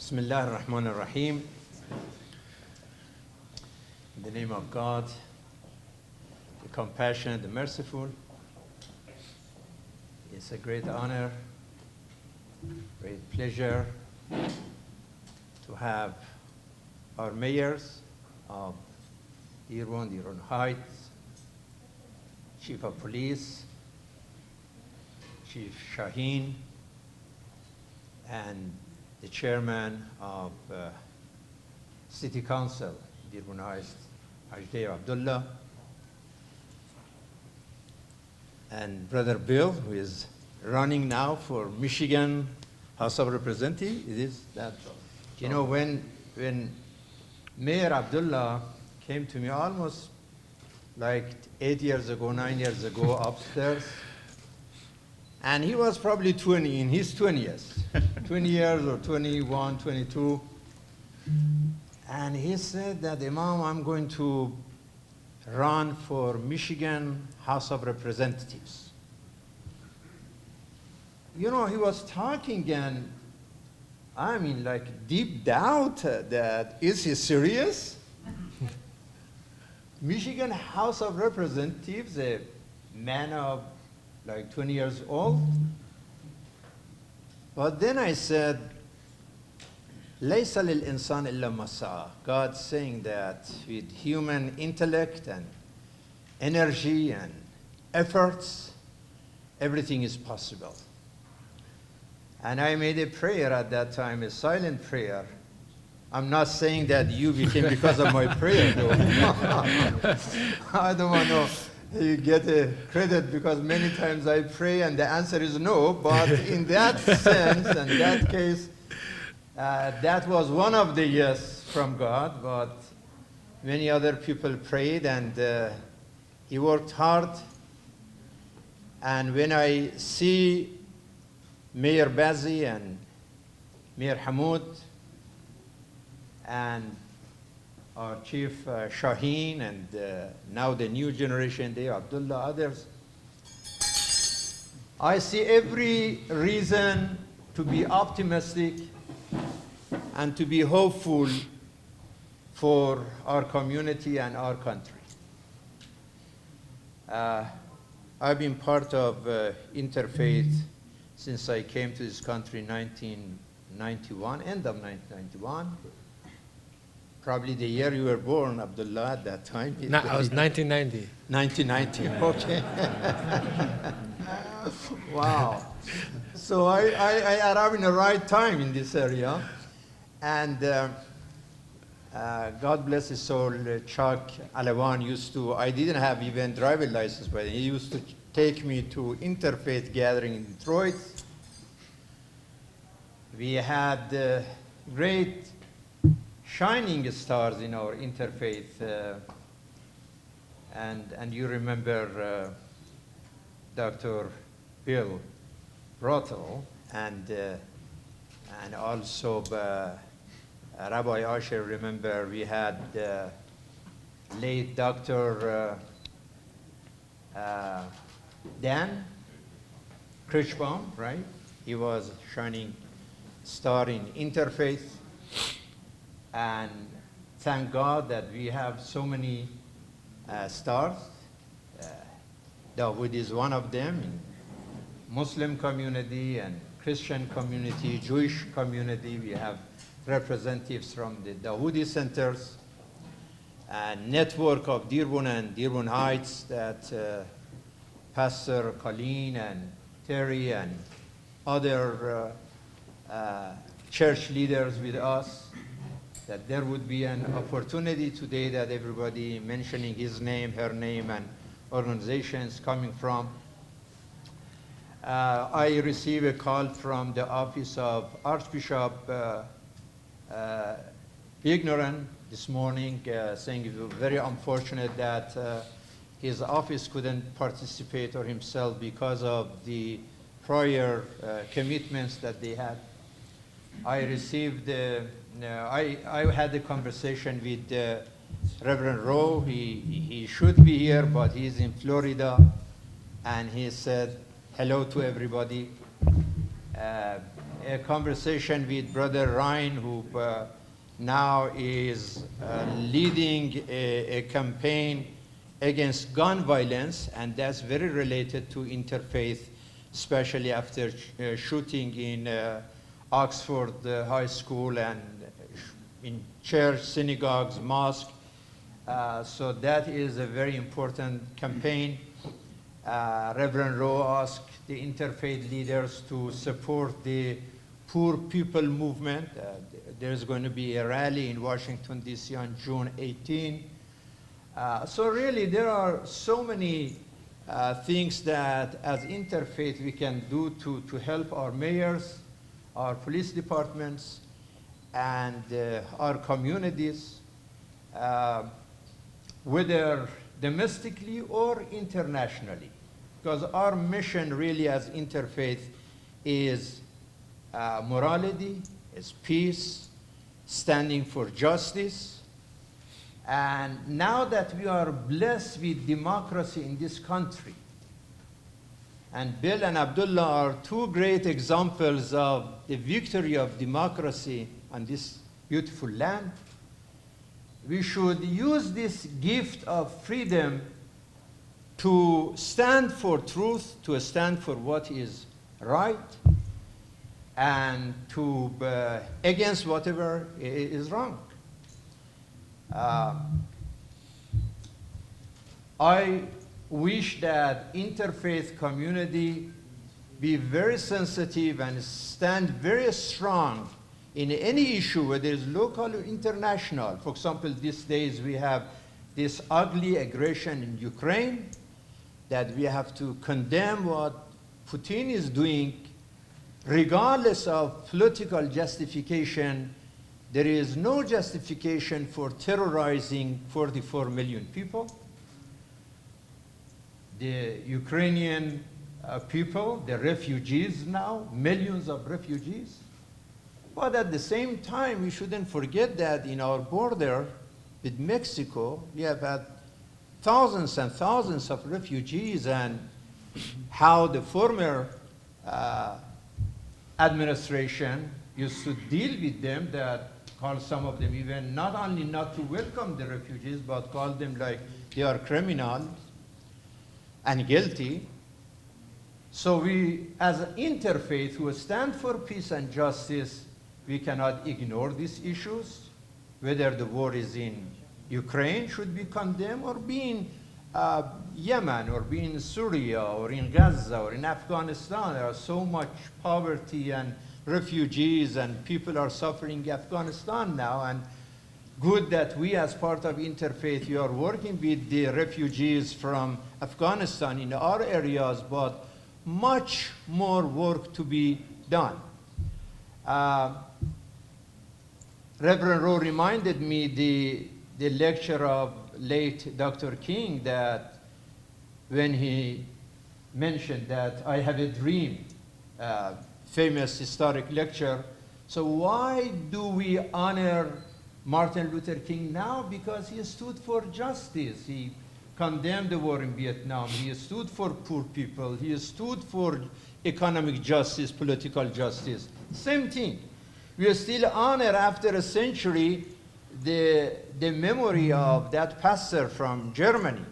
Bismillah ar-Rahman ar-Rahim. In the name of God, the compassionate, the merciful. It's a great honor, great pleasure to have our mayors of Dearborn, Dearborn Heights, Chief of Police, Chief Shaheen, and the chairman of City Council, Dearborn Heights, Ajday Abdullah, and Brother Bill, who is running now for Michigan House of Representatives. It is that. You know, when Mayor Abdullah came to me almost like 8 years ago, 9 years ago, upstairs, and he was probably 20, in his 20s, 20 years or 21, 22. And he said that, Imam, I'm going to run for Michigan House of Representatives. You know, he was talking and I mean, like deep doubt that, is he serious? Michigan House of Representatives, a man of like 20 years old. But then I said, لَيْسَ لِلْإِنسَانِ إِلَّا مَا سَعَى. God saying that with human intellect and energy and efforts, everything is possible. And I made a prayer at that time, a silent prayer. I'm not saying that you became because of my prayer, though. I don't want to get a credit because many times I pray and the answer is no, but in that sense and that case, that was one of the yes from God, but many other people prayed and he worked hard. And when I see Mayor Bazi and Mayor Hamoud and our Chief Shaheen and now the new generation there, Abdullah, others, I see every reason to be optimistic and to be hopeful for our community and our country. I've been part of Interfaith since I came to this country in 1991, end of 1991. Probably the year you were born, Abdullah, at that time. No, I was 1990. 1990, okay. Wow. So I arrived in the right time in this area. And God bless his soul, Chuck Alawan used to, I didn't have even driver's license, but he used to take me to Interfaith gathering in Detroit. We had great shining stars in our Interfaith. And you remember Dr. Bill Rothel and also Rabbi Asher. Remember we had late Dr. Dan Kirschbaum, right? He was shining star in Interfaith. And thank God that we have so many stars. Dawood is one of them in Muslim community and Christian community, Jewish community. We have representatives from the Dawoodi centers, and network of Dearborn and Dearborn Heights that Pastor Colleen and Terry and other church leaders with us, that there would be an opportunity today that everybody mentioning his name, her name, and organizations coming from. I received a call from the office of Archbishop Ignorant this morning, saying it was very unfortunate that his office couldn't participate or himself because of the prior commitments that they had. I received, I had a conversation with Reverend Rowe. He should be here, but he's in Florida, and he said hello to everybody. a conversation with Brother Ryan, who now is leading a campaign against gun violence, and that's very related to interfaith, especially after shooting in Oxford High School and in church, synagogues, mosques. So that is a very important campaign. Reverend Rowe asked the interfaith leaders to support the Poor People movement. There's going to be a rally in Washington, D.C. on June 18. So really, there are so many things that as interfaith we can do to help our mayors, our police departments, and our communities, whether domestically or internationally. Because our mission really as interfaith is morality, is peace, standing for justice. And now that we are blessed with democracy in this country, and Bill and Abdullah are two great examples of the victory of democracy on this beautiful land, we should use this gift of freedom to stand for truth, to stand for what is right, and to against whatever is wrong. I wish that interfaith community be very sensitive and stand very strong in any issue, whether it's local or international. For example, these days we have this ugly aggression in Ukraine, that we have to condemn what Putin is doing, regardless of political justification. There is no justification for terrorizing 44 million people. The Ukrainian people, the refugees now, millions of refugees. But at the same time, we shouldn't forget that in our border with Mexico, we have had thousands and thousands of refugees, and how the former administration used to deal with them, that called some of them even not only not to welcome the refugees, but called them like they are criminals and guilty. So we, as an interfaith who stand for peace and justice, we cannot ignore these issues. Whether the war is in Ukraine should be condemned, or be in Yemen, or be in Syria, or in Gaza, or in Afghanistan. There are so much poverty and refugees, and people are suffering in Afghanistan now. And good that we, as part of Interfaith, we are working with the refugees from Afghanistan in our areas, but much more work to be done. Reverend Rowe reminded me the lecture of late Dr. King, that when he mentioned that I have a dream, famous historic lecture. So why do we honor Martin Luther King now? Because he stood for justice. He condemned the war in Vietnam. He stood for poor people. He stood for economic justice, political justice. Same thing. We still honor, after a century, the memory of that pastor from Germany,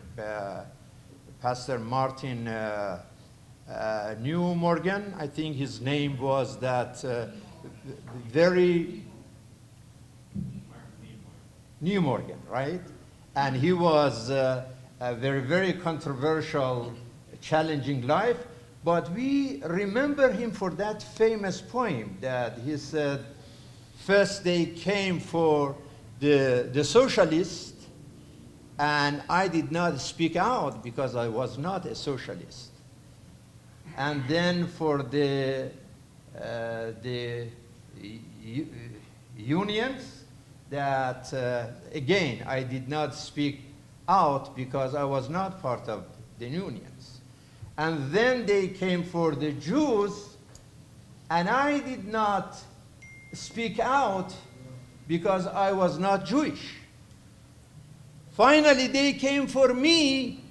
Pastor Martin Newmorgan. I think his name was that Newmorgan, right? And he was a very, very controversial, challenging life. But we remember him for that famous poem that he said, first they came for the socialists, and I did not speak out because I was not a socialist. And then for the unions, that again, I did not speak out because I was not part of the unions. And then they came for the Jews, and I did not speak out because I was not Jewish. Finally, they came for me,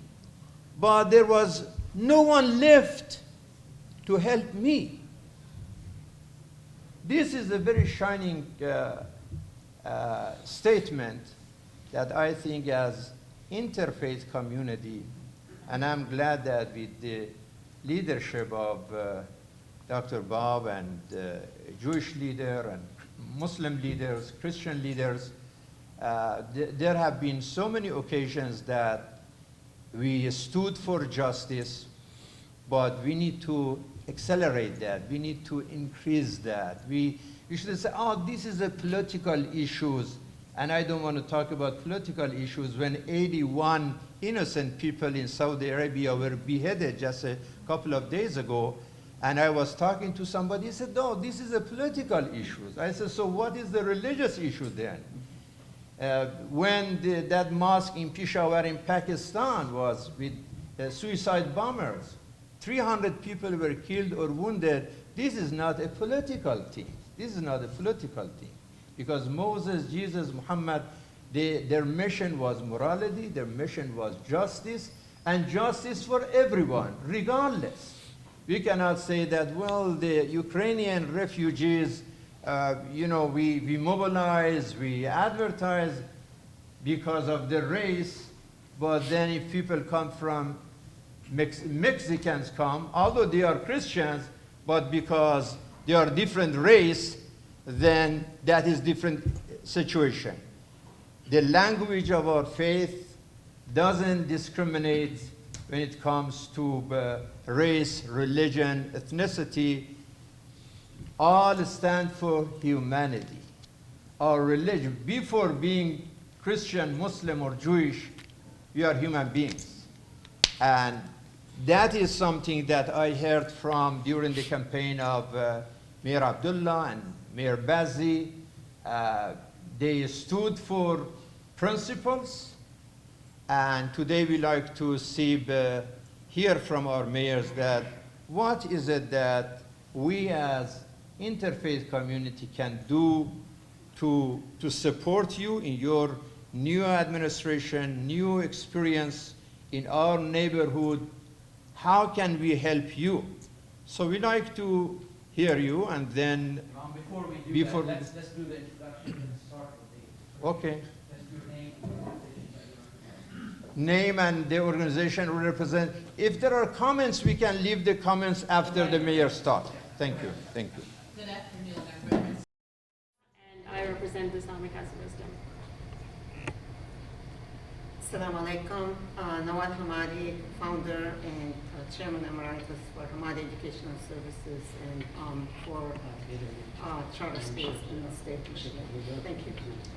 but there was no one left to help me. this is a very shining statement that I think as interfaith community, and I'm glad that with the leadership of Dr. Bob and Jewish leader and Muslim leaders, Christian leaders, there have been so many occasions that we stood for justice, but we need to accelerate that. We need to increase that. We should say, oh, this is a political issues, and I don't want to talk about political issues when 81 innocent people in Saudi Arabia were beheaded just a couple of days ago. And I was talking to somebody, he said, no, this is a political issue. I said, so what is the religious issue then? When that mosque in Peshawar in Pakistan was with suicide bombers, 300 people were killed or wounded. This is not a political thing. This is not a political thing. Because Moses, Jesus, Muhammad, their mission was morality, their mission was justice, and justice for everyone, regardless. We cannot say that, well, the Ukrainian refugees, we mobilize, we advertise because of the race, but then if people come from, Mexicans come, although they are Christians, but because they are different race, then that is different situation. The language of our faith doesn't discriminate when it comes to race, religion, ethnicity. All stand for humanity. Our religion, before being Christian, Muslim, or Jewish, we are human beings. And that is something that I heard from during the campaign of Mayor Abdullah and Mayor Bazzi. They stood for principles. And today we like to hear from our mayors that what is it that we as interfaith community can do to support you in your new administration, new experience in our neighborhood. How can we help you? So we like to hear you, and then before we do that, let's do the introduction and start with the. Okay. Let's do name. Name and the organization we represent. If there are comments, we can leave the comments after the mayor starts. Thank you. Thank you. Good afternoon, I'm Reverend. And I represent the Islamic House of Wisdom. Assalamu alaikum. Nawal Hamadi, founder and chairman emeritus for Hamadi Educational Services and for charter schools in the state of Michigan. Thank you.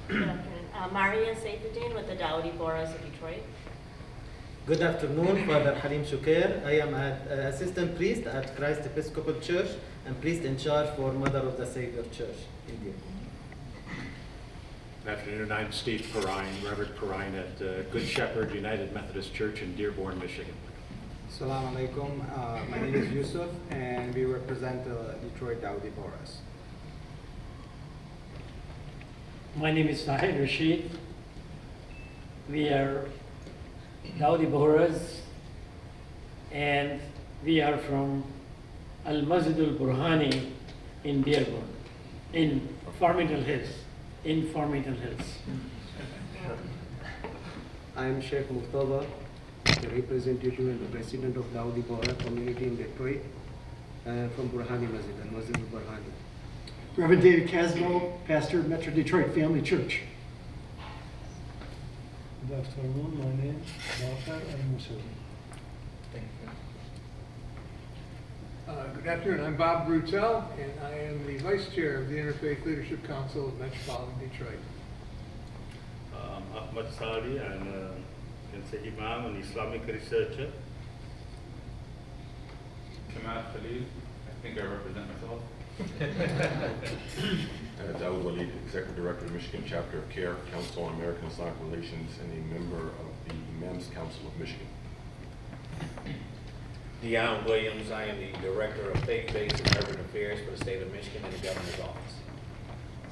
Good afternoon. Maria Saifuddin with the Dawudi Boras of Detroit. Good afternoon, Father Halim Shukair. I am an assistant priest at Christ Episcopal Church and priest in charge for Mother of the Savior Church, India. Good afternoon, I'm Steve Perrine, Reverend Perrine at Good Shepherd United Methodist Church in Dearborn, Michigan. Assalamu alaikum. My name is Yusuf, and we represent Detroit Dawudi Boras. My name is Sahid Rashid. We are Dawudi Boras, and we are from Al Masjid Al Burhani in Dearborn, in Farmington Hills. I am Sheikh Mustafa, the representative and the president of Dawudi Bohra community in Detroit, from Burhani Masjid, Al Masjid Al Burhani. Reverend David Casbo, pastor of Metro Detroit Family Church. Good afternoon, my name is Baker Al-Musawi. Thank you. Good afternoon, I'm Bob Brutel, and I am the vice chair of the Interfaith Leadership Council of Metropolitan Detroit. Ahmad Sadi, I'm Imam and Islamic researcher. Kamal Khalid, I think I represent myself. Dawood Walid, Executive Director of Michigan Chapter of CARE, Council on American Islamic Relations, and a member of the Imams Council of Michigan. Deon Williams, I am the Director of Faith-Based and Urban Affairs for the State of Michigan in the Governor's Office.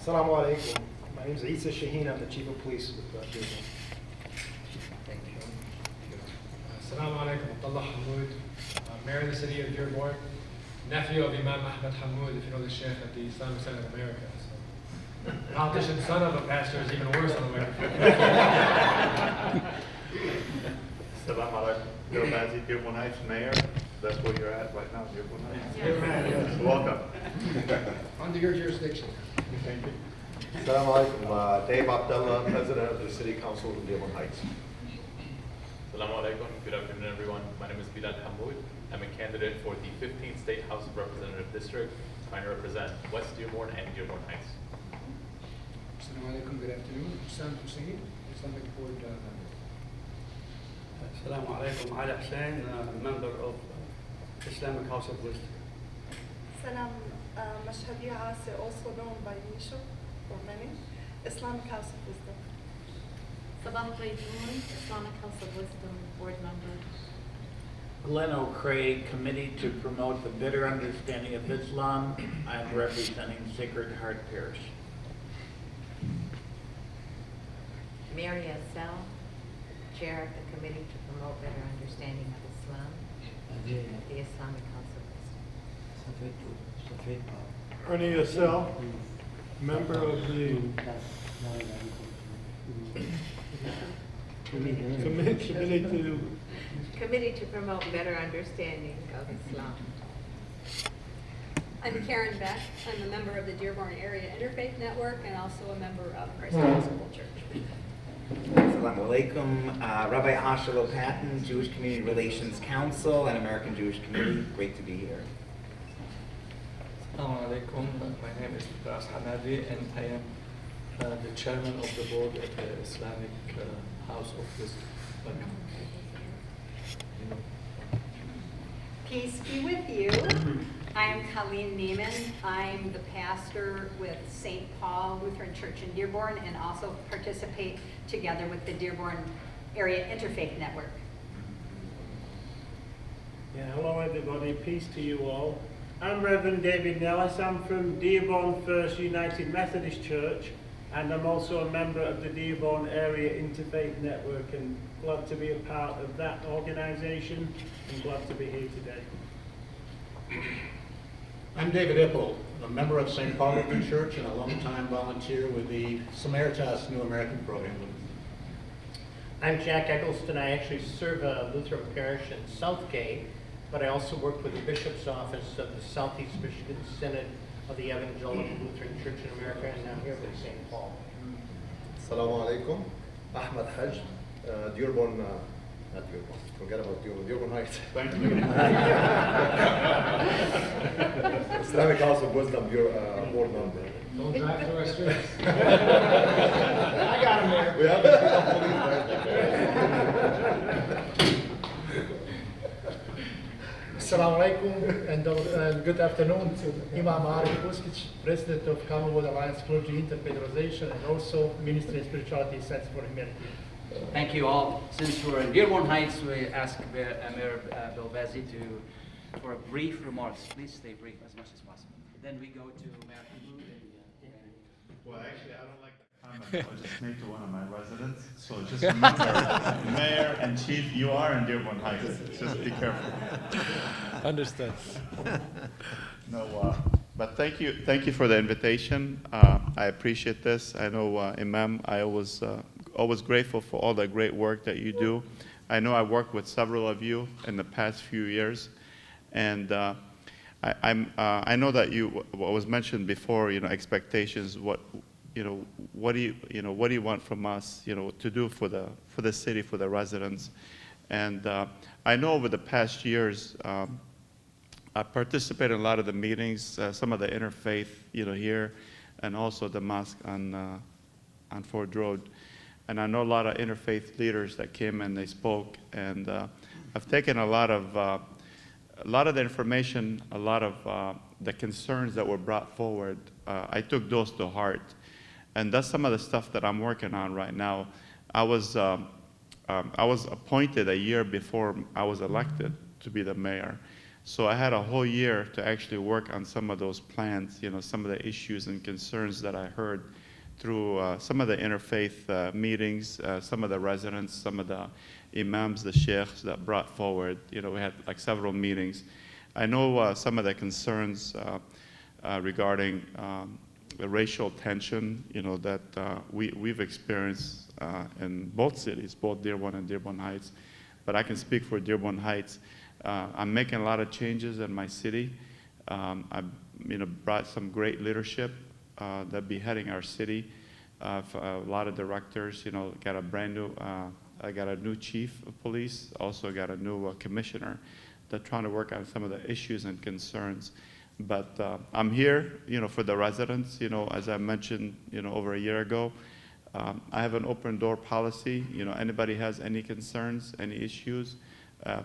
Assalamu alaikum. My name is Isa Shaheen. I'm the Chief of Police with Dearborn. Thank you. Assalamu alaikum. Abdullah Hamoud, Mayor of the City of Dearborn. nephew of Imam Ahmed Hammoud, if you know the Sheikh at the Islamic Center of America. So, politician, son of a pastor is even worse on the microphone. Assalamu alaikum. Bill Bazzi, Dearborn Heights Mayor. That's where you're at right now, Dearborn Heights. Yes. Welcome. Under your jurisdiction. Thank you. Assalamu alaikum. Dave Abdullah, President of the City Council of Dearborn Heights. Assalamu alaikum. Good afternoon, everyone. My name is Bilal Hammoud. I'm a candidate for the 15th State House of Representative District, trying to represent West Dearborn and Dearborn Heights. Assalamu alaikum. Good afternoon. Sam Hussein, Islamic Board member. Assalamu alaikum. Ali Hussein, member of Islamic House of Wisdom. Salam Mashhadi Asi, also known by Misha for many, Islamic House of Wisdom. Sabah Zaytoun, Islamic House of Wisdom Board Member. Glenn O'Craig, Committee to Promote the Better Understanding of Islam. I'm representing Sacred Heart Parish. Mary Assel, Chair of the Committee to Promote Better Understanding of Islam at the Islamic House of Wisdom. Ernie Assel, member of the Committee to Promote Better Understanding of Islam. I'm Karen Beck. I'm a member of the Dearborn Area Interfaith Network and also a member of Christ Episcopal Church. Assalamu alaikum. Rabbi Ashelo Patton, Jewish Community Relations Council and American Jewish Committee. Great to be here. Assalamu alaikum. My name is Bras Hamadi and I am the chairman of the board of the Islamic House of Wisdom. Welcome. Peace be with you. I'm Colleen Neiman. I'm the pastor with St. Paul Lutheran Church in Dearborn and also participate together with the Dearborn Area Interfaith Network. Yeah, hello everybody, peace to you all. I'm Reverend David Nellis. I'm from Dearborn First United Methodist Church and I'm also a member of the Dearborn Area Interfaith Network and glad to be a part of that organization and glad to be here today. I'm David Ipple, a member of St. Paul Lutheran Church and a longtime volunteer with the Samaritas New American Program. I'm Jack Eggleston. I actually serve a Lutheran parish in Southgate, but I also work with the Bishop's Office of the Southeast Michigan Synod of the Evangelical Lutheran Church in America, and I'm here with St. Paul. Assalamu alaikum. Ahmed Hajj, Dearborn, not Dearborn, forget about Dearborn, Dearborn Heights. Thank you. Islamic House of Wisdom, board member. Don't drive through our streets. I got him there. We have Assalamu alaikum and good afternoon to Imam Arif Buskic, President of Commonwealth Alliance Clergy Interfederation and also Ministry of Spirituality Center for Humanity. Thank you all. Since we're in Dearborn Heights, we ask Mayor Bill Bazzi for a brief remarks. Please stay brief as much as possible. Then we go to Mayor Hammoud and Well, actually, I don't like that comment. I'll just make to one of my residents. So just remember, Mayor and Chief, you are in Dearborn Heights. Just be careful. Understood. No, but thank you for the invitation. I appreciate this. I know, Imam, I always grateful for all the great work that you do. I know I worked with several of you in the past few years, and I know that what was mentioned before, expectations. What do you want from us, to do for the city, for the residents, and I know over the past years. I participated in a lot of the meetings, some of the interfaith, here, and also the mosque on Ford Road. And I know a lot of interfaith leaders that came and they spoke, and I've taken a lot of the information, a lot of the concerns that were brought forward. I took those to heart, and that's some of the stuff that I'm working on right now. I was appointed a year before I was elected to be the mayor. So I had a whole year to actually work on some of those plans, some of the issues and concerns that I heard through some of the interfaith meetings, some of the residents, some of the imams, the sheikhs that brought forward. We had like several meetings. I know some of the concerns regarding the racial tension, that we've experienced in both cities, both Dearborn and Dearborn Heights. But I can speak for Dearborn Heights. I'm making a lot of changes in my city. I've brought some great leadership that be heading our city. A lot of directors, got a brand new, I got a new chief of police, also got a new commissioner that's trying to work on some of the issues and concerns. But I'm here, for the residents, as I mentioned, over a year ago. I have an open door policy. Anybody has any concerns, any issues,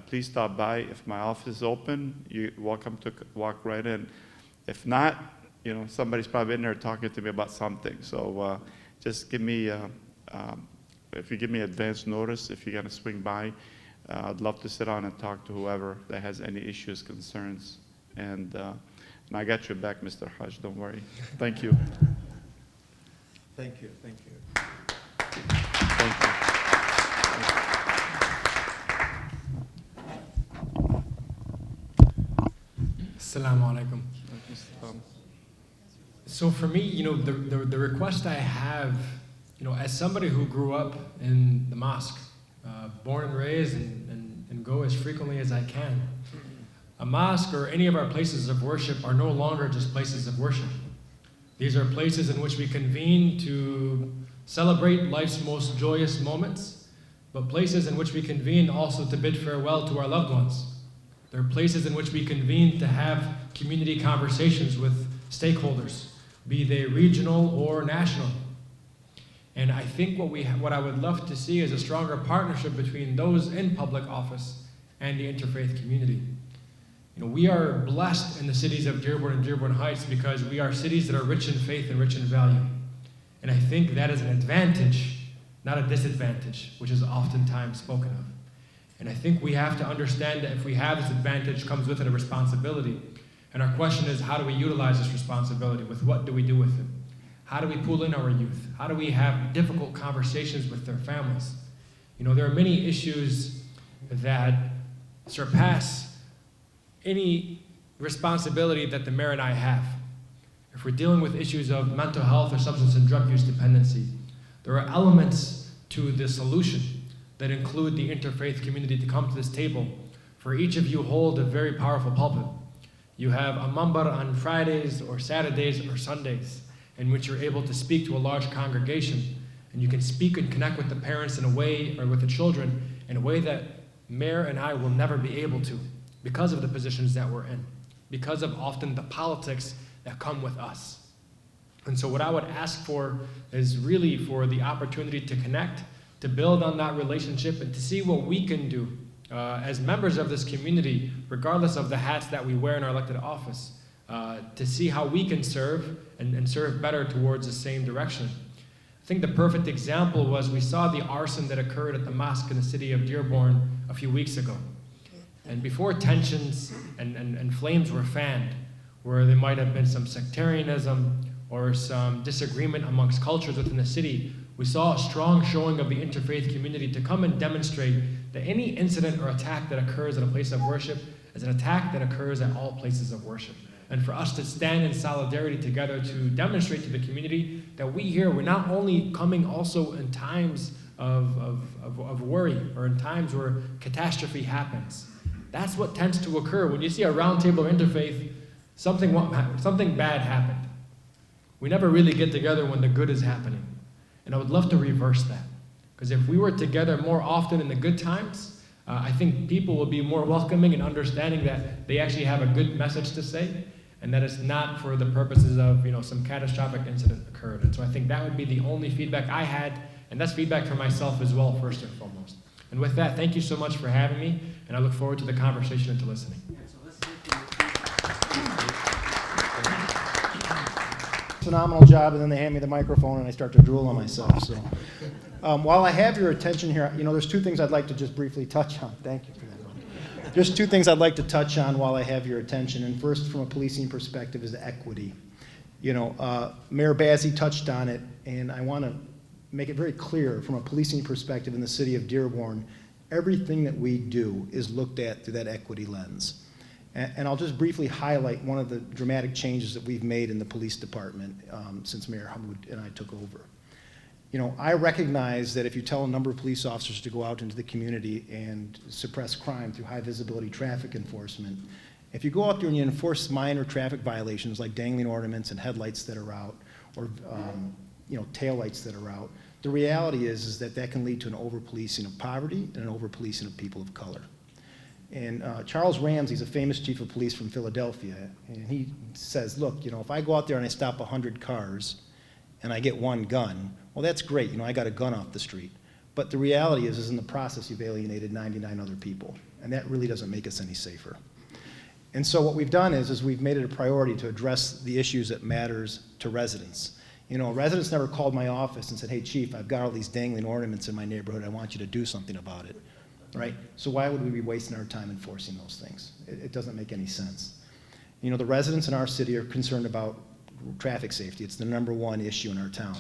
please stop by. If my office is open, you're welcome to walk right in. If not, somebody's probably in there talking to me about something. So just give me, if you give me advance notice, if you're gonna swing by, I'd love to sit down and talk to whoever that has any issues, concerns, and I got your back, Mr. Hajj, don't worry. Thank you. Thank you, thank you. Thank you. Assalamu alaikum. So for me, the request I have, as somebody who grew up in the mosque, born and raised and go as frequently as I can, a mosque or any of our places of worship are no longer just places of worship. These are places in which we convene to celebrate life's most joyous moments, but places in which we convene also to bid farewell to our loved ones. They're places in which we convene to have community conversations with stakeholders, be they regional or national. And I think what I would love to see is a stronger partnership between those in public office and the interfaith community. We are blessed in the cities of Dearborn and Dearborn Heights because we are cities that are rich in faith and rich in value. And I think that is an advantage, not a disadvantage, which is oftentimes spoken of. And I think we have to understand that if we have this advantage, comes with it a responsibility. And our question is, how do we utilize this responsibility? With what do we do with it? How do we pull in our youth? How do we have difficult conversations with their families? There are many issues that surpass any responsibility that the mayor and I have. If we're dealing with issues of mental health or substance and drug use dependency, there are elements to the solution that include the interfaith community to come to this table. For each of you hold a very powerful pulpit. You have a mambar on Fridays or Saturdays or Sundays in which you're able to speak to a large congregation, and you can speak and connect with the parents in a way, or with the children, in a way that mayor and I will never be able to, because of the positions that we're in, because of often the politics that come with us. And so what I would ask for is really for the opportunity to connect, to build on that relationship, and to see what we can do as members of this community, regardless of the hats that we wear in our elected office, to see how we can serve and serve better towards the same direction. I think the perfect example was we saw the arson that occurred at the mosque in the city of Dearborn a few weeks ago. And before tensions and flames were fanned, where there might have been some sectarianism or some disagreement amongst cultures within the city, we saw a strong showing of the interfaith community to come and demonstrate that any incident or attack that occurs at a place of worship is an attack that occurs at all places of worship. And for us to stand in solidarity together to demonstrate to the community that we're not only coming also in times of worry or in times where catastrophe happens. That's what tends to occur. When you see a roundtable of interfaith, something bad happened. We never really get together when the good is happening. And I would love to reverse that. Because if we were together more often in the good times, I think people will be more welcoming and understanding that they actually have a good message to say, and that it's not for the purposes of some catastrophic incident occurred. And so I think that would be the only feedback I had, and that's feedback for myself as well, first and foremost. And with that, thank you so much for having me, and I look forward to the conversation and to listening. Phenomenal job, and then they hand me the microphone and I start to drool on myself. So, while I have your attention here, there's two things I'd like to just briefly touch on. Thank you for that. There's two things I'd like to touch on while I have your attention, and first, from a policing perspective, is equity. Mayor Bazzi touched on it, and I want to make it very clear from a policing perspective in the city of Dearborn, everything that we do is looked at through that equity lens. And I'll just briefly highlight one of the dramatic changes that we've made in the police department since Mayor Hammoud and I took over. You know, I recognize that if you tell a number of police officers to go out into the community and suppress crime through high visibility traffic enforcement, if you go out there and you enforce minor traffic violations like dangling ornaments and headlights that are out, or you know, taillights that are out, the reality is that that can lead to an over-policing of poverty and an over-policing of people of color. And Charles Ramsey's a famous chief of police from Philadelphia, and he says, look, you know, if I go out there and I stop 100 cars and I get one gun, well, that's great, you know, I got a gun off the street. But the reality is in the process you've alienated 99 other people, and that really doesn't make us any safer. And so what we've done is we've made it a priority to address the issues that matters to residents. You know, residents never called my office and said, hey, chief, I've got all these dangling ornaments in my neighborhood, I want you to do something about it, right? So why would we be wasting our time enforcing those things? It doesn't make any sense. You know, the residents in our city are concerned about traffic safety. It's the #1 issue in our town.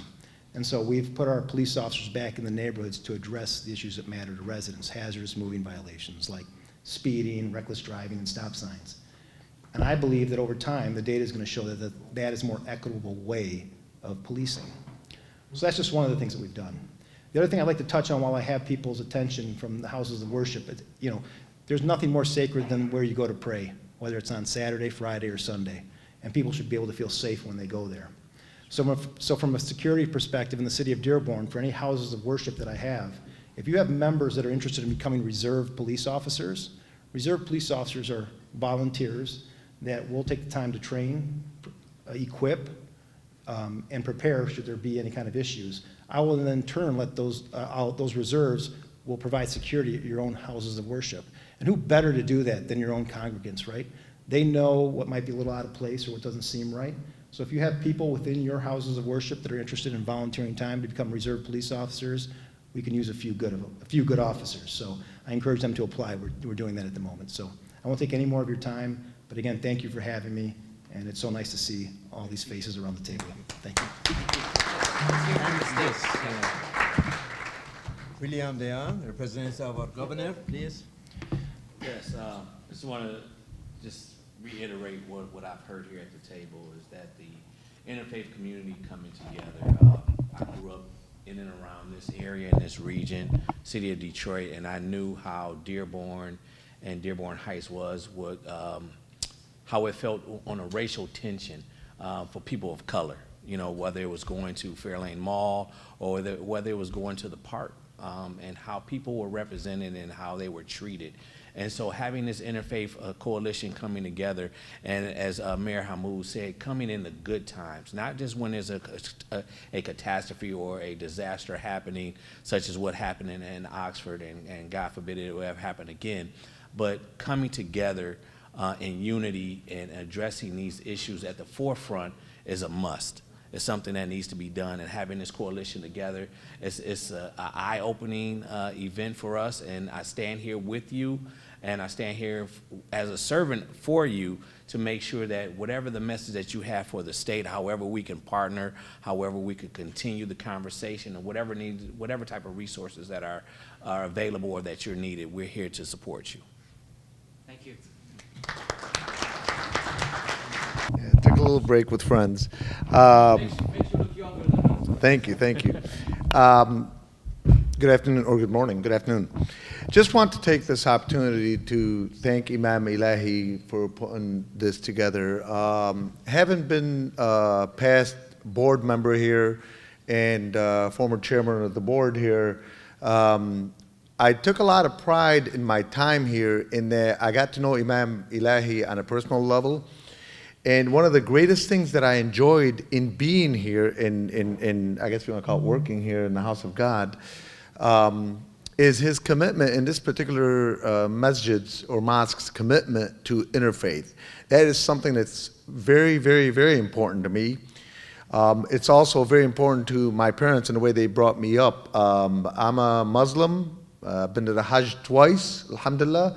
And so we've put our police officers back in the neighborhoods to address the issues that matter to residents, hazardous moving violations like speeding, reckless driving, and stop signs. And I believe that over time, the data is going to show that that is a more equitable way of policing. So that's just one of the things that we've done. The other thing I'd like to touch on while I have people's attention from the houses of worship, you know, there's nothing more sacred than where you go to pray, whether it's on Saturday, Friday, or Sunday. And people should be able to feel safe when they go there. So from a security perspective in the city of Dearborn, for any houses of worship that I have, if you have members that are interested in becoming reserve police officers are volunteers that will take the time to train, equip, and prepare should there be any kind of issues. I will then in turn let those reserves will provide security at your own houses of worship. And who better to do that than your own congregants, right? They know what might be a little out of place or what doesn't seem right. So if you have people within your houses of worship that are interested in volunteering time to become reserve police officers, we can use a few good officers. So I encourage them to apply. We're doing that at the moment. So I won't take any more of your time, but again, thank you for having me, and it's so nice to see all these faces around the table. Thank you. William Dean, representative of our governor, please. Yes, just want to reiterate what I've heard here at the table is that the interfaith community coming together. I grew up in and around this area, in this region, city of Detroit, and I knew how Dearborn and Dearborn Heights was, how it felt on a racial tension for people of color, you know, whether it was going to Fairlane Mall or whether it was going to the park, and how people were represented and how they were treated. And so having this interfaith coalition coming together, and as Mayor Hammoud said, coming in the good times, not just when there's a catastrophe or a disaster happening, such as what happened in Oxford, and God forbid it will ever happen again, but coming together in unity and addressing these issues at the forefront is a must. It's something that needs to be done, and having this coalition together, it's an eye-opening event for us, and I stand here with you, and I stand here as a servant for you to make sure that whatever the message that you have for the state, however we can partner, however we could continue the conversation, and whatever type of resources that are available or that you're needed, we're here to support you. Thank you. Yeah, took a little break with friends. Thank you. Good afternoon, or good morning, good afternoon. Just want to take this opportunity to thank Imam Ilahi for putting this together. Having been a past board member here and former chairman of the board here, I took a lot of pride in my time here in that I got to know Imam Ilahi on a personal level. And one of the greatest things that I enjoyed in being here, in I guess we want to call it working here in the house of God, is his commitment in this particular masjid's or mosque's commitment to interfaith. That is something that's very, very, very important to me. It's also very important to my parents in the way they brought me up. I'm a Muslim, been to the Hajj twice, alhamdulillah,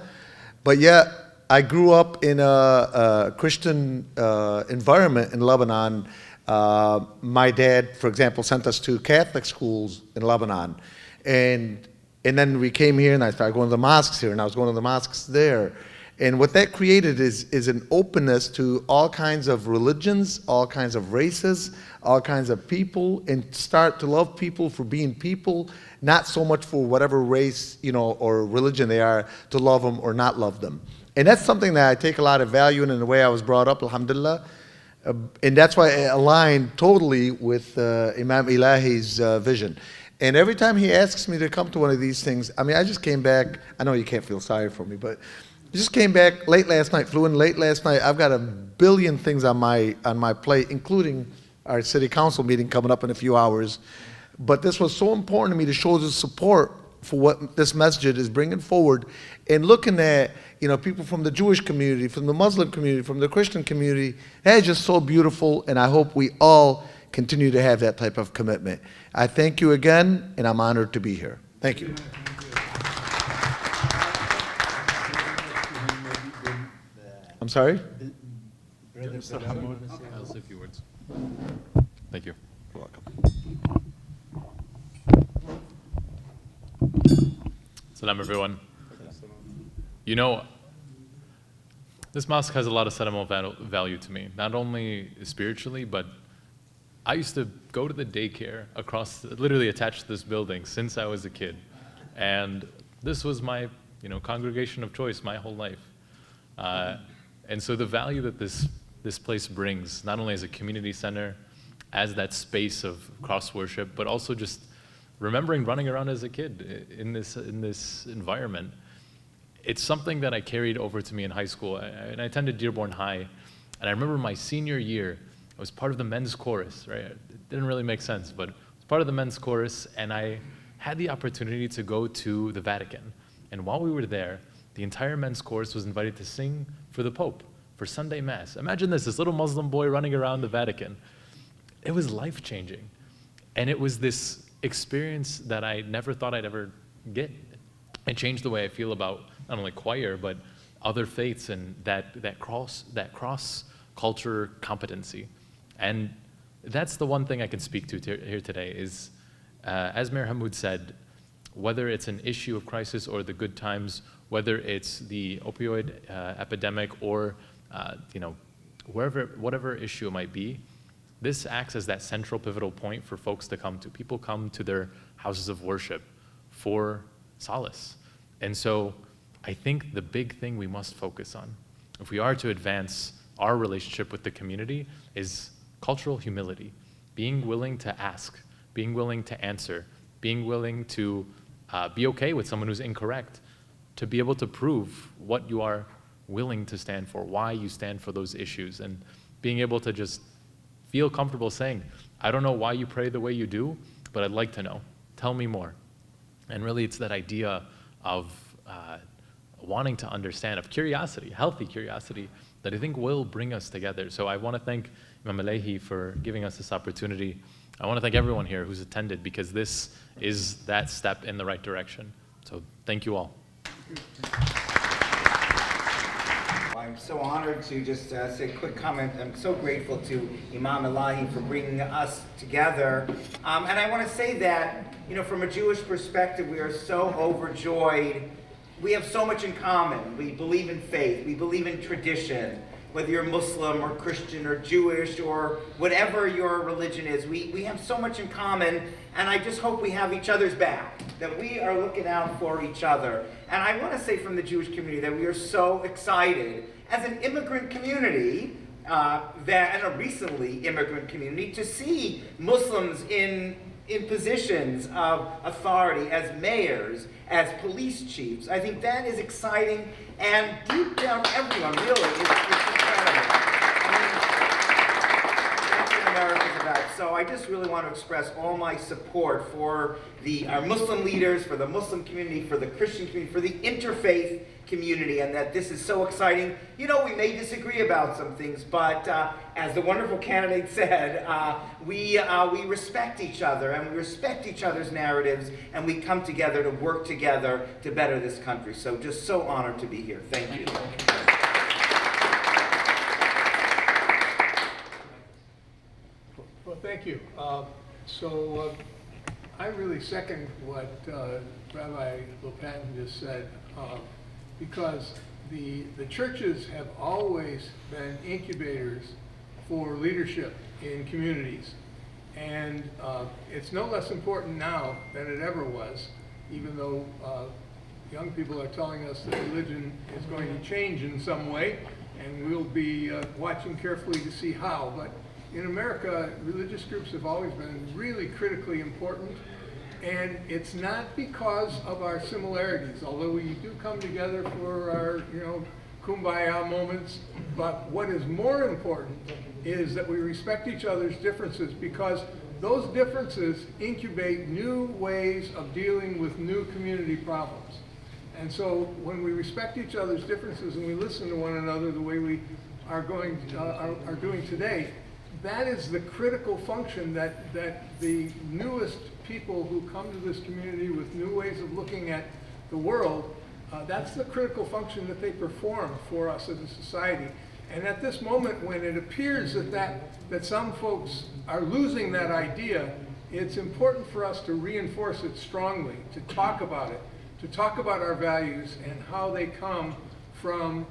but yet I grew up in a Christian environment in Lebanon. My dad, for example, sent us to Catholic schools in Lebanon. And then we came here and I started going to the mosques here, and I was going to the mosques there. And what that created is an openness to all kinds of religions, all kinds of races, all kinds of people, and start to love people for being people, not so much for whatever race, or religion they are, to love them or not love them. And that's something that I take a lot of value in the way I was brought up, alhamdulillah. And that's why I align totally with Imam Ilahi's vision. And every time he asks me to come to one of these things, I just came back. I know you can't feel sorry for me, but I just came back late last night, flew in late last night. I've got a billion things on my plate, including our city council meeting coming up in a few hours. But this was so important to me to show the support for what this masjid is bringing forward, and looking at people from the Jewish community, from the Muslim community, from the Christian community. That is just so beautiful, and I hope we all continue to have that type of commitment. I thank you again, and I'm honored to be here. Thank you. I'm sorry? Mr. Hamoud, I'll say a few words. Thank you. You're welcome. Salam, everyone. This mosque has a lot of sentimental value to me, not only spiritually, but I used to go to the daycare literally attached to this building since I was a kid. And this was my, congregation of choice my whole life. And so the value that this place brings, not only as a community center, as that space of cross worship, but also just remembering running around as a kid in this environment. It's something that I carried over to me in high school. And I attended Dearborn High, and I remember my senior year, I was part of the men's chorus, right? It didn't really make sense, but I was part of the men's chorus, and I had the opportunity to go to the Vatican. And while we were there, the entire men's chorus was invited to sing for the Pope, for Sunday Mass. Imagine this little Muslim boy running around the Vatican. It was life-changing. And it was this experience that I never thought I'd ever get. It changed the way I feel about not only choir, but other faiths and that cross-culture competency. And that's the one thing I can speak to here today is, as Mayor Hamoud said, whether it's an issue of crisis or the good times, whether it's the opioid epidemic or whatever issue it might be, this acts as that central pivotal point for folks to come to. People come to their houses of worship for solace. And so I think the big thing we must focus on, if we are to advance our relationship with the community, is cultural humility, being willing to ask, being willing to answer, being willing to be okay with someone who's incorrect, to be able to prove what you are willing to stand for, why you stand for those issues, and being able to just feel comfortable saying, I don't know why you pray the way you do, but I'd like to know. Tell me more. And really it's that idea of wanting to understand, of curiosity, healthy curiosity, that I think will bring us together. So I want to thank Imam Alehi for giving us this opportunity. I want to thank everyone here who's attended, because this is that step in the right direction. So thank you all. I'm so honored to just say a quick comment. I'm so grateful to Imam Alehi for bringing us together. And I want to say that, from a Jewish perspective, we are so overjoyed. We have so much in common. We believe in faith. We believe in tradition. Whether you're Muslim or Christian or Jewish or whatever your religion is, we have so much in common, and I just hope we have each other's back, that we are looking out for each other. And I want to say from the Jewish community that we are so excited as an immigrant community, and a recently immigrant community, to see Muslims in positions of authority as mayors, as police chiefs. I think that is exciting, and deep down everyone really is incredible. That's what America's about. So I just really want to express all my support for our Muslim leaders, for the Muslim community, for the Christian community, for the interfaith community, and that this is so exciting. We may disagree about some things, but as the wonderful candidate said, we respect each other, and we respect each other's narratives, and we come together to work together to better this country. So just so honored to be here. Thank you. Well, thank you. I really second what Rabbi Lopatin just said, because the churches have always been incubators for leadership in communities. And it's no less important now than it ever was, even though young people are telling us that religion is going to change in some way, and we'll be watching carefully to see how. But in America, religious groups have always been really critically important, and it's not because of our similarities, although we do come together for our, kumbaya moments. But what is more important is that we respect each other's differences, because those differences incubate new ways of dealing with new community problems. And so when we respect each other's differences and we listen to one another the way we are doing today, that is the critical function that the newest people who come to this community with new ways of looking at the world, that's the critical function that they perform for us as a society. And at this moment, when it appears that some folks are losing that idea, it's important for us to reinforce it strongly, to talk about it, to talk about our values and how they come from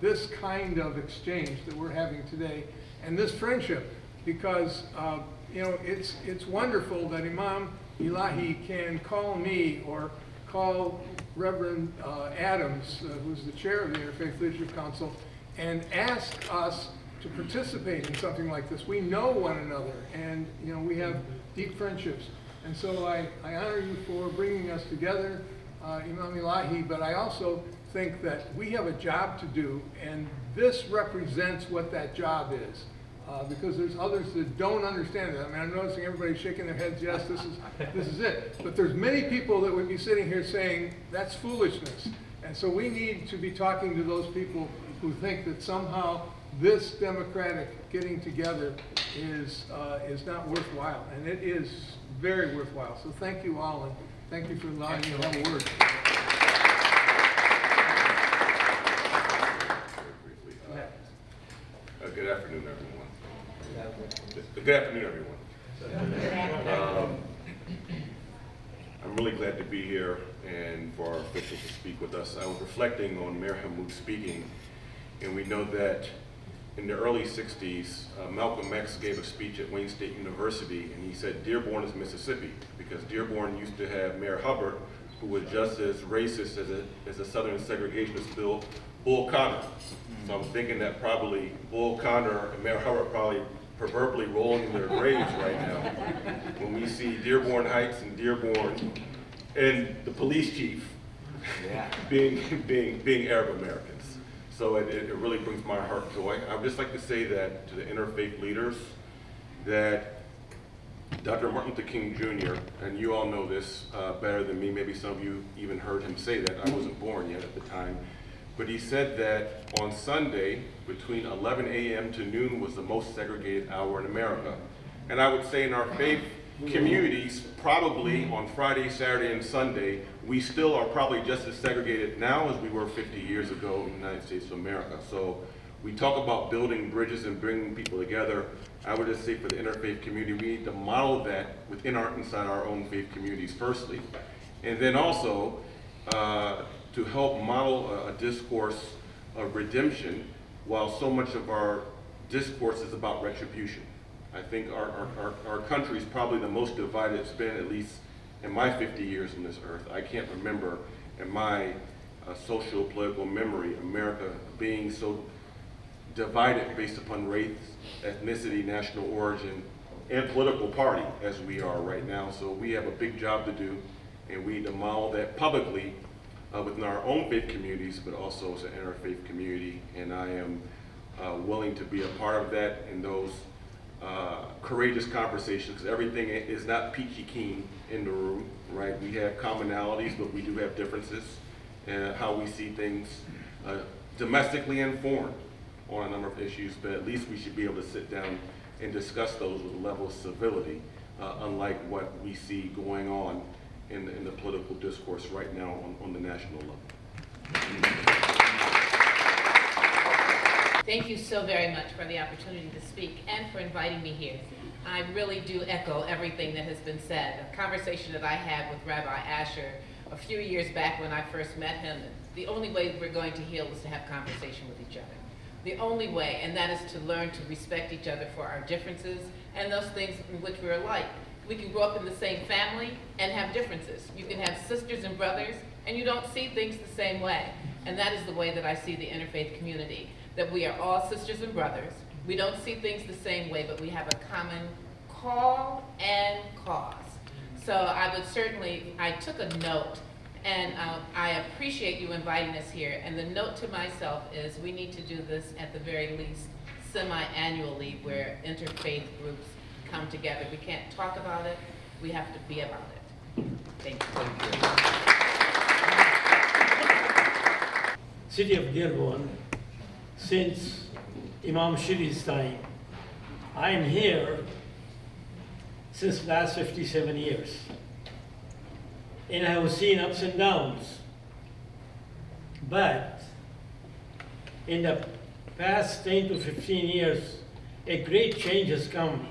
this kind of exchange that we're having today, and this friendship, because it's wonderful that Imam Elahi can call me or call Reverend Adams, who's the chair of the Interfaith Leadership Council, and ask us to participate in something like this. We know one another, and we have deep friendships. And so I honor you for bringing us together, Imam Elahi, but I also think that we have a job to do, and this represents what that job is. Because there's others that don't understand it. I mean, I'm noticing everybody shaking their heads, yes, this is it. But there's many people that would be sitting here saying, that's foolishness. And so we need to be talking to those people who think that somehow this democratic getting together is not worthwhile. And it is very worthwhile. So thank you all, and thank you for allowing me to have a word. Good afternoon, everyone. Good afternoon, everyone. I'm really glad to be here and for our officials to speak with us. I was reflecting on Mayor Hamoud speaking, and we know that in the early 60s, Malcolm X gave a speech at Wayne State University, and he said Dearborn is Mississippi, because Dearborn used to have Mayor Hubbard, who was just as racist as the Southern segregationist Bull Connor. So I'm thinking that probably Bull Connor and Mayor Hubbard probably proverbially rolling in their graves right now when we see Dearborn Heights and Dearborn and the police chief being Arab Americans. So it really brings my heart joy. I would just like to say that to the interfaith leaders, that Dr. Martin Luther King Jr., and you all know this better than me, maybe some of you even heard him say that. I wasn't born yet at the time. But he said that on Sunday, between 11 a.m. to noon was the most segregated hour in America. And I would say in our faith communities, probably on Friday, Saturday, and Sunday, we still are probably just as segregated now as we were 50 years ago in the United States of America. So we talk about building bridges and bringing people together. I would just say for the interfaith community, we need to model that inside our own faith communities firstly. And then also, to help model a discourse of redemption, while so much of our discourse is about retribution. I think our country is probably the most divided it's been, at least in my 50 years on this earth. I can't remember in my social political memory America being so divided based upon race, ethnicity, national origin, and political party as we are right now. So we have a big job to do, and we need to model that publicly within our own faith communities, but also as an interfaith community. And I am willing to be a part of that in those courageous conversations, because everything is not peachy keen in the room, right? We have commonalities, but we do have differences in how we see things domestically and foreign on a number of issues, but at least we should be able to sit down and discuss those with a level of civility, unlike what we see going on in the political discourse right now on the national level. Thank you so very much for the opportunity to speak and for inviting me here. I really do echo everything that has been said. A conversation that I had with Rabbi Asher a few years back when I first met him, the only way we're going to heal is to have conversation with each other. The only way, and that is to learn to respect each other for our differences and those things in which we're alike. We can grow up in the same family and have differences. You can have sisters and brothers, and you don't see things the same way. And that is the way that I see the interfaith community, that we are all sisters and brothers. We don't see things the same way, but we have a common call and cause. So I would certainly, I took a note, and I appreciate you inviting us here. And the note to myself is we need to do this at the very least semi-annually, where interfaith groups come together. We can't talk about it, we have to be about it. Thank you. City of Dearborn, since Imam Shiri's time. I am here since last 57 years. And I have seen ups and downs. But in the past 10 to 15 years, a great change has come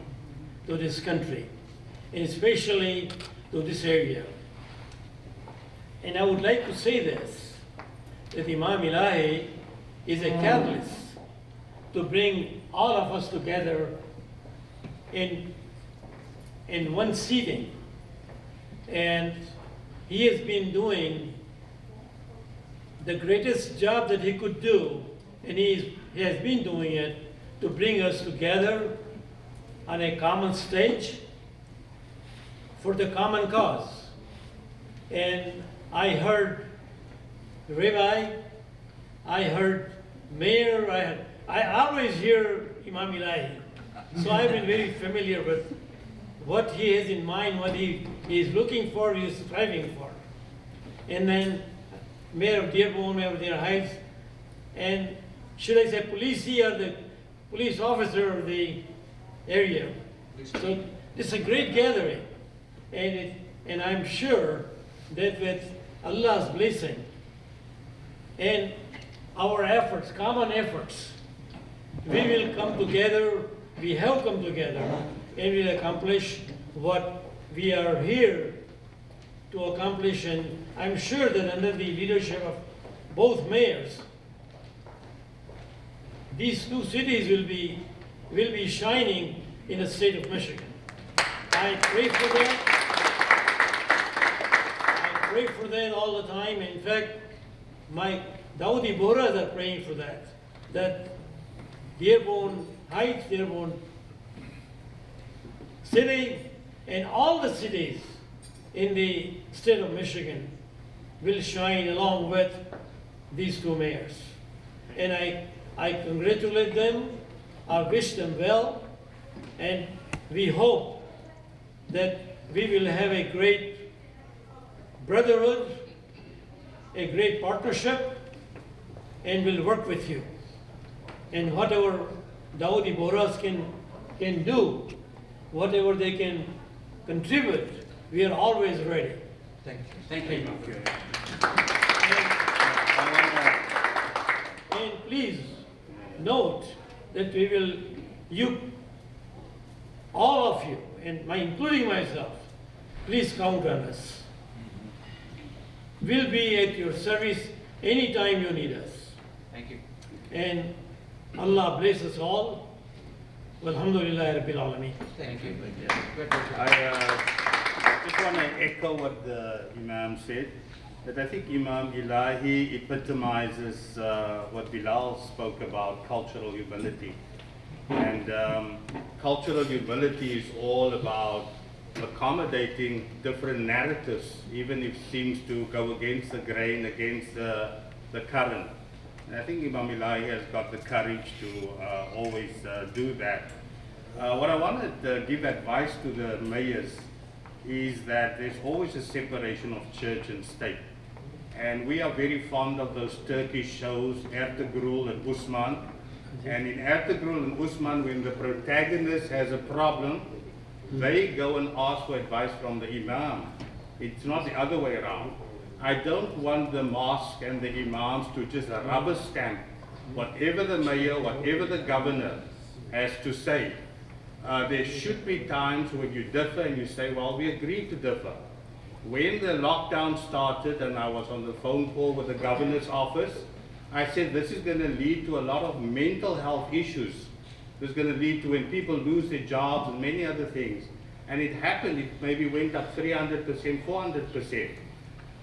to this country, and especially to this area. And I would like to say this, that Imam Ilahi is a catalyst to bring all of us together in one seating. And he has been doing the greatest job that he could do, and he has been doing it to bring us together on a common stage for the common cause. And I heard Rabbi, I heard Mayor, I always hear Imam Ilahi. So I've been very familiar with what he has in mind, what he is looking for, he is striving for. And then Mayor of Dearborn, Mayor of Dearborn Heights, and should I say police or the police officer of the area. So it's a great gathering. And I'm sure that with Allah's blessing and our efforts, common efforts, we will come together, we have come together, and we'll accomplish what we are here to accomplish. And I'm sure that under the leadership of both mayors, these two cities will be shining in the state of Michigan. I pray for that. I pray for that all the time. In fact, my Dawoodi Bohras are praying for that Dearborn Heights, Dearborn City, and all the cities in the state of Michigan will shine along with these two mayors. And I congratulate them, I wish them well, and we hope that we will have a great brotherhood, a great partnership, and will work with you. And whatever Dawoodi Bohras can do, whatever they can contribute, we are always ready. Thank you. Thank you. And please note that we will, all of you, and including myself, please count on us. We'll be at your service anytime you need us. Thank you. And Allah bless us all. Walhamdulillah Rabbil Alameen. Thank you. I just want to echo what the Imam said, that I think Imam Ilahi epitomizes what Bilal spoke about, cultural humility. And cultural humility is all about accommodating different narratives, even if it seems to go against the grain, against the current. And I think Imam Ilahi has got the courage to always do that. What I want to give advice to the mayors is that there's always a separation of church and state. And we are very fond of those Turkish shows, Ertugrul and Usman. And in Ertugrul and Usman, when the protagonist has a problem, they go and ask for advice from the Imam. It's not the other way around. I don't want the mosque and the Imams to just rubber stamp whatever the mayor, whatever the governor has to say. There should be times when you differ and you say, well, we agree to differ. when the lockdown started and I was on the phone call with the governor's office, I said this is going to lead to a lot of mental health issues. This is going to lead to when people lose their jobs and many other things. And it happened, it maybe went up 300%, 400%.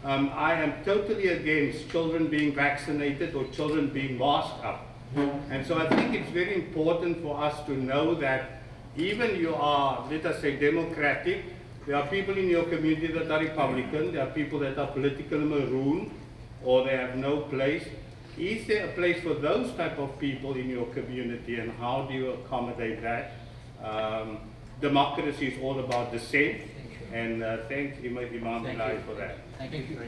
I am totally against children being vaccinated or children being masked up. And so I think it's very important for us to know that even you are, let us say, Democratic, there are people in your community that are Republican, there are people that are political maroon, or they have no place. Is there a place for those type of people in your community, and how do you accommodate that? Democracy is all about dissent, and thank Imam Ilahi for that. Thank you.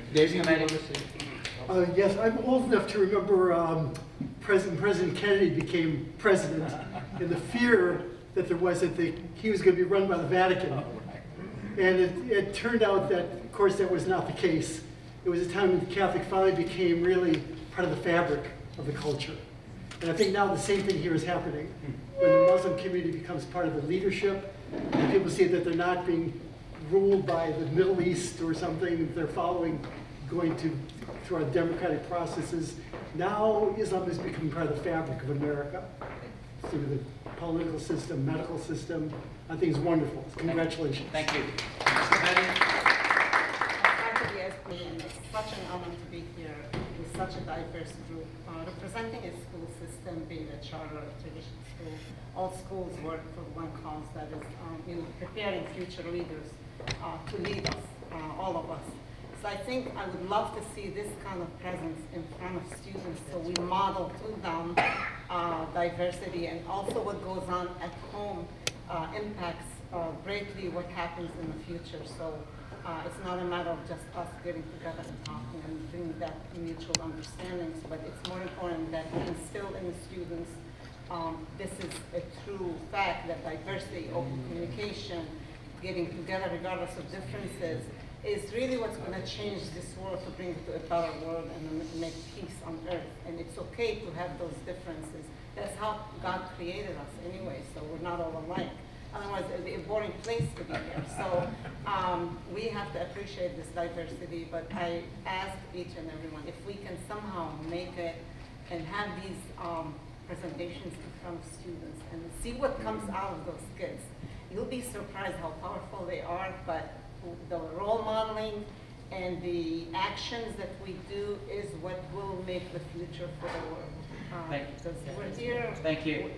Yes, I'm old enough to remember President Kennedy became president, and the fear that there was that he was going to be run by the Vatican. And it turned out that, of course, that was not the case. It was a time when the Catholic finally became really part of the fabric of the culture. And I think now the same thing here is happening. When the Muslim community becomes part of the leadership, and people see that they're not being ruled by the Middle East or something, they're going through our democratic processes. Now Islam is becoming part of the fabric of America, through the political system, medical system. I think it's wonderful. Congratulations. Thank you. It's such an honor to be here with such a diverse group, representing a school system, being a charter or traditional school. All schools work for one cause, that is preparing future leaders to lead us, all of us. So I think I would love to see this kind of presence in front of students, so we model to them diversity, and also what goes on at home impacts greatly what happens in the future. So it's not a matter of just us getting together and talking and doing that mutual understandings, but it's more important that we instill in the students this is a true fact, that diversity, open communication, getting together regardless of differences, is really what's going to change this world, to bring it to a better world and make peace on earth. And it's okay to have those differences. That's how God created us anyway, so we're not all alike. Otherwise, it'd be a boring place to be here. So we have to appreciate this diversity, but I ask each and everyone, if we can somehow make it and have these presentations in front of students and see what comes out of those kids. You'll be surprised how powerful they are, but the role modeling and the actions that we do is what will make the future for the world. Because we're here. Thank you.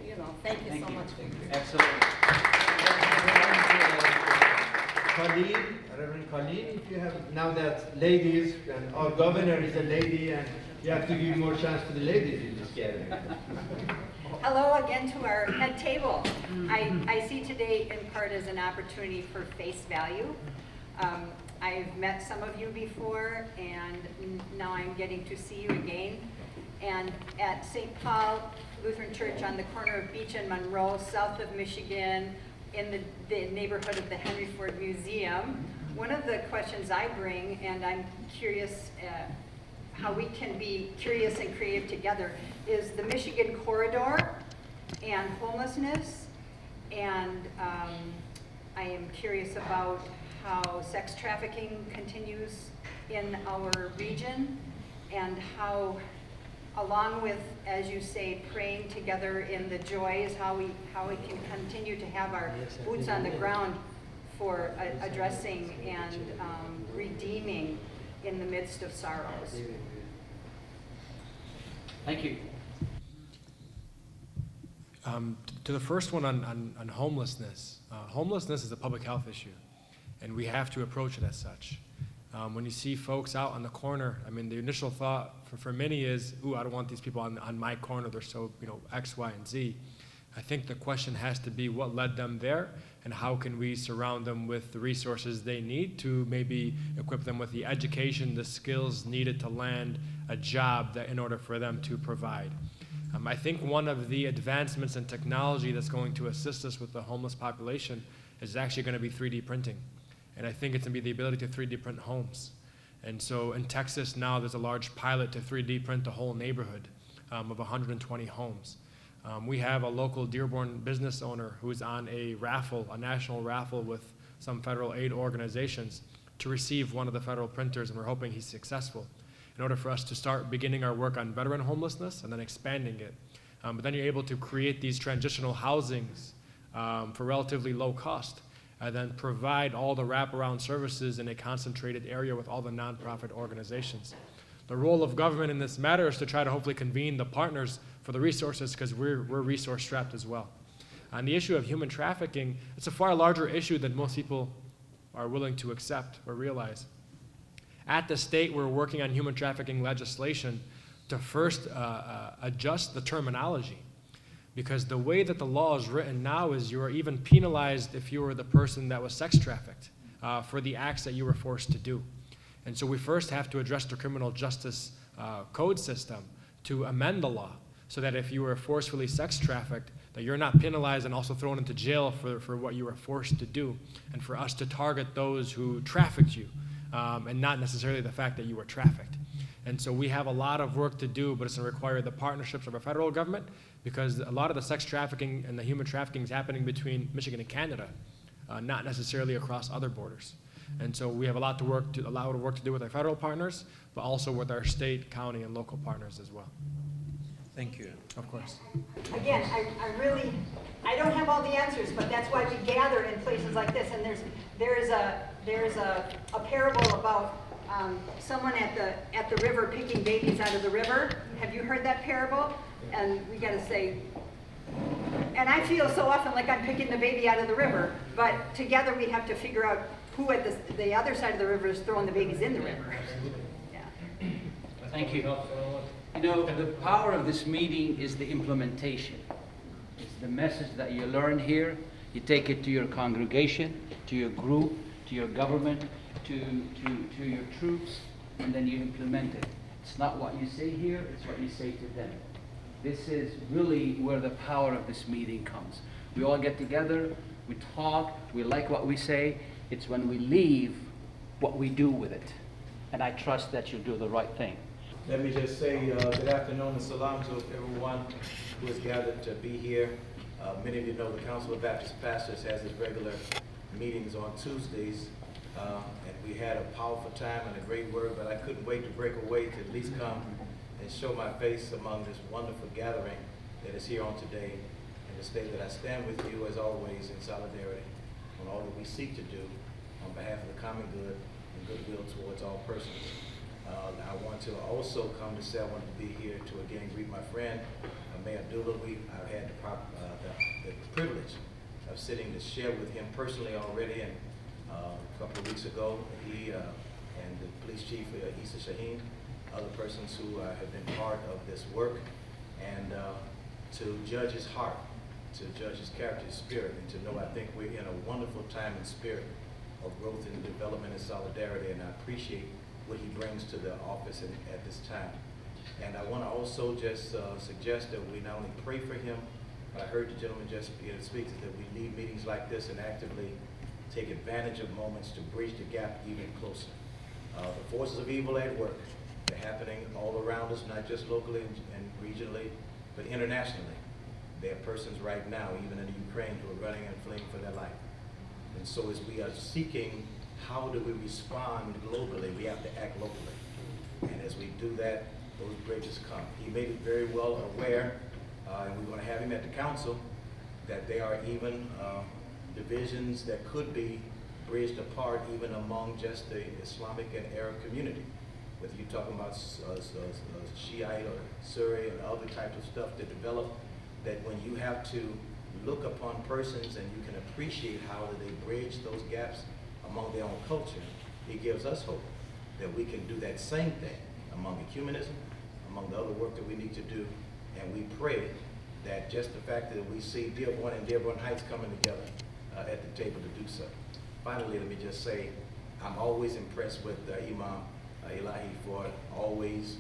Thank you so much. Absolutely. Colleen, Reverend Colleen, if you have, now that ladies, and our governor is a lady, and you have to give more chance to the ladies in this gathering. Hello again to our head table. I see today in part as an opportunity for face value. I've met some of you before, and now I'm getting to see you again. And at St. Paul Lutheran Church on the corner of Beach and Monroe, south of Michigan, in the neighborhood of the Henry Ford Museum, one of the questions I bring, and I'm curious how we can be curious and creative together, is the Michigan corridor and homelessness. And I am curious about how sex trafficking continues in our region, and how, along with, as you say, praying together in the joys, how we can continue to have our boots on the ground for addressing and redeeming in the midst of sorrows. Thank you. To the first one on homelessness. Homelessness is a public health issue, and we have to approach it as such. When you see folks out on the corner, I mean, the initial thought for many is, ooh, I don't want these people on my corner, they're so, X, Y, and Z. I think the question has to be what led them there, and how can we surround them with the resources they need to maybe equip them with the education, the skills needed to land a job that in order for them to provide. I think one of the advancements in technology that's going to assist us with the homeless population is actually going to be 3D printing. And I think it's going to be the ability to 3D print homes. And so in Texas now, there's a large pilot to 3D print a whole neighborhood of 120 homes. We have a local Dearborn business owner who's on a raffle, a national raffle with some federal aid organizations to receive one of the federal printers, and we're hoping he's successful, in order for us to start beginning our work on veteran homelessness and then expanding it. But then you're able to create these transitional housings for relatively low cost, and then provide all the wraparound services in a concentrated area with all the nonprofit organizations. The role of government in this matter is to try to hopefully convene the partners for the resources, because we're resource strapped as well. On the issue of human trafficking, it's a far larger issue than most people are willing to accept or realize. At the state, we're working on human trafficking legislation to first adjust the terminology. Because the way that the law is written now is you are even penalized if you were the person that was sex trafficked for the acts that you were forced to do. And so we first have to address the criminal justice code system to amend the law so that if you were forcefully sex trafficked, that you're not penalized and also thrown into jail for what you were forced to do, and for us to target those who trafficked you and not necessarily the fact that you were trafficked. And so we have a lot of work to do, but it's going to require the partnerships of our federal government, because a lot of the sex trafficking and the human trafficking is happening between Michigan and Canada, not necessarily across other borders. And so we have a lot of work to do with our federal partners, but also with our state, county, and local partners as well. Thank you. Of course. Again, I don't have all the answers, but that's why we gather in places like this. And there's a parable about someone at the river picking babies out of the river. Have you heard that parable? And we got to say, and I feel so often like I'm picking the baby out of the river, but together we have to figure out who at the other side of the river is throwing the babies in the river. Yeah. Thank you. You know, the power of this meeting is the implementation. It's the message that you learn here. You take it to your congregation, to your group, to your government, to your troops, and then you implement it. It's not what you say here, it's what you say to them. This is really where the power of this meeting comes. We all get together, we talk, we like what we say. It's when we leave what we do with it. And I trust that you'll do the right thing. Let me just say good afternoon and salam to everyone who has gathered to be here. Many of you know the Council of Baptist Pastors has its regular meetings on Tuesdays. And we had a powerful time and a great word, but I couldn't wait to break away to at least come and show my face among this wonderful gathering that is here on today, and to say that I stand with you as always in solidarity on all that we seek to do on behalf of the common good and goodwill towards all persons. I want to also come to say I want to be here to again greet my friend, Mayor Abdullah. I've had the privilege of sitting to share with him personally already, and a couple of weeks ago, he and the police chief, Issa Shaheen, other persons who have been part of this work, and to judge his heart, to judge his character, his spirit, and to know I think we're in a wonderful time and spirit of growth and development and solidarity, and I appreciate what he brings to the office at this time. And I want to also just suggest that we not only pray for him, but I heard the gentleman just begin to speak, that we leave meetings like this and actively take advantage of moments to bridge the gap even closer. The forces of evil at work, they're happening all around us, not just locally and regionally, but internationally. There are persons right now, even in Ukraine, who are running and fleeing for their life. And so as we are seeking how do we respond globally, we have to act locally. And as we do that, those bridges come. He made it very well aware, and we're going to have him at the council, that there are even divisions that could be bridged apart even among just the Islamic and Arab community. Whether you're talking about Shiite or Sunni and other types of stuff that develop, that when you have to look upon persons and you can appreciate how they bridge those gaps among their own culture, it gives us hope that we can do that same thing among ecumenism, among the other work that we need to do. And we pray that just the fact that we see Dearborn and Dearborn Heights coming together at the table to do so. Finally, let me just say, I'm always impressed with Imam Elahi for always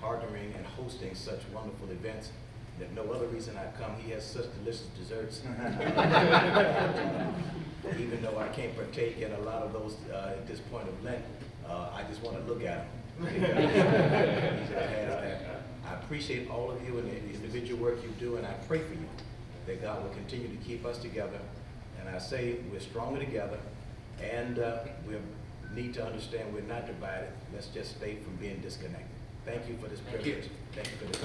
partnering and hosting such wonderful events. There's no other reason I come. He has such delicious desserts. Even though I can't partake in a lot of those at this point of Lent, I just want to look at him. He just has that. I appreciate all of you and the individual work you do, and I pray for you that God will continue to keep us together. And I say we're stronger together, and we're need to understand we're not divided. Let's just stay from being disconnected. Thank you for this Thank you. privilege. Thank you for this.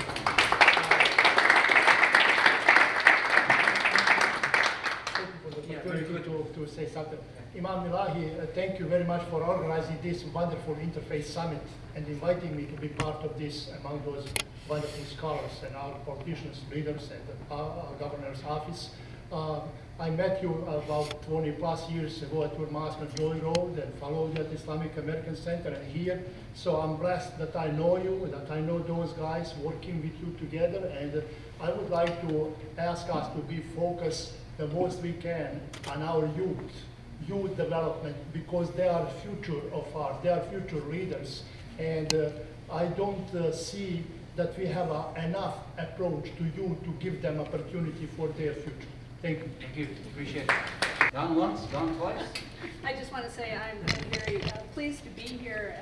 To say something. Imam Elahi, thank you very much for organizing this wonderful Interfaith Summit and inviting me to be part of this among those wonderful scholars and our politicians, leaders, and our governor's office. I met you about 20 plus years ago at your mosque on Joy Road and followed you at Islamic American Center and here. So I'm blessed that I know you, that I know those guys working with you together, and I would like to ask us to be focused the most we can on our youth development, because they are future of ours, they are future leaders, and I don't see that we have enough approach to youth to give them opportunity for their future. Thank you. Thank you. Appreciate it. Gone once, gone twice. I just want to say I'm very pleased to be here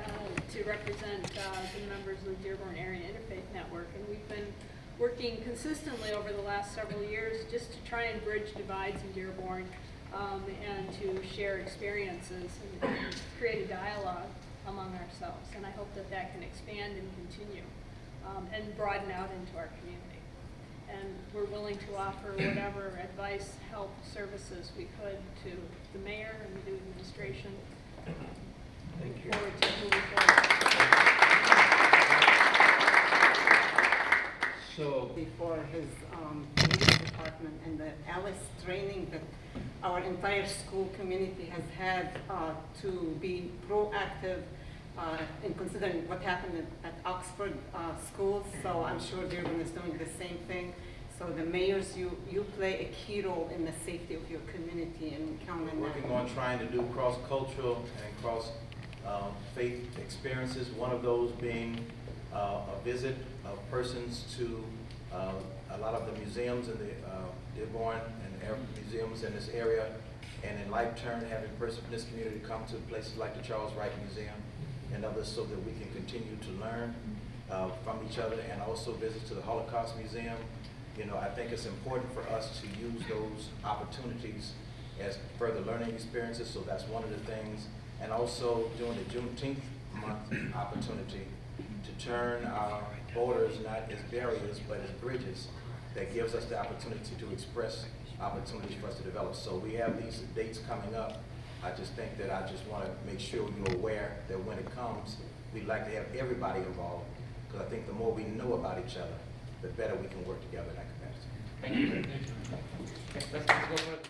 to represent the members of the Dearborn Area Interfaith Network, and we've been working consistently over the last several years just to try and bridge divides in Dearborn and to share experiences and create a dialogue among ourselves. And I hope that that can expand and continue and broaden out into our community. And we're willing to offer whatever advice, help, services we could to the mayor and the new administration. Thank you. Forward to moving forward. So before his police department and the Alice training that our entire school community has had to be proactive in considering what happened at Oxford schools. So I'm sure Dearborn is doing the same thing. So the mayors, you play a key role in the safety of your community, and count on that. Working on trying to do cross-cultural and cross-faith experiences. One of those being a visit of persons to a lot of the museums in the Dearborn and Arab museums in this area, and in like turn having persons in this community come to places like the Charles Wright Museum and others, so that we can continue to learn from each other, and also visit to the Holocaust Museum. You know, I think it's important for us to use those opportunities as further learning experiences, so that's one of the things. And also during the Juneteenth month opportunity to turn our borders not as barriers but as bridges that gives us the opportunity to express opportunities for us to develop. So we have these dates coming up. I just think that I just want to make sure you're aware that when it comes, we'd like to have everybody involved, because I think the more we know about each other, the better we can work together in that capacity. Thank you. Let's go for it.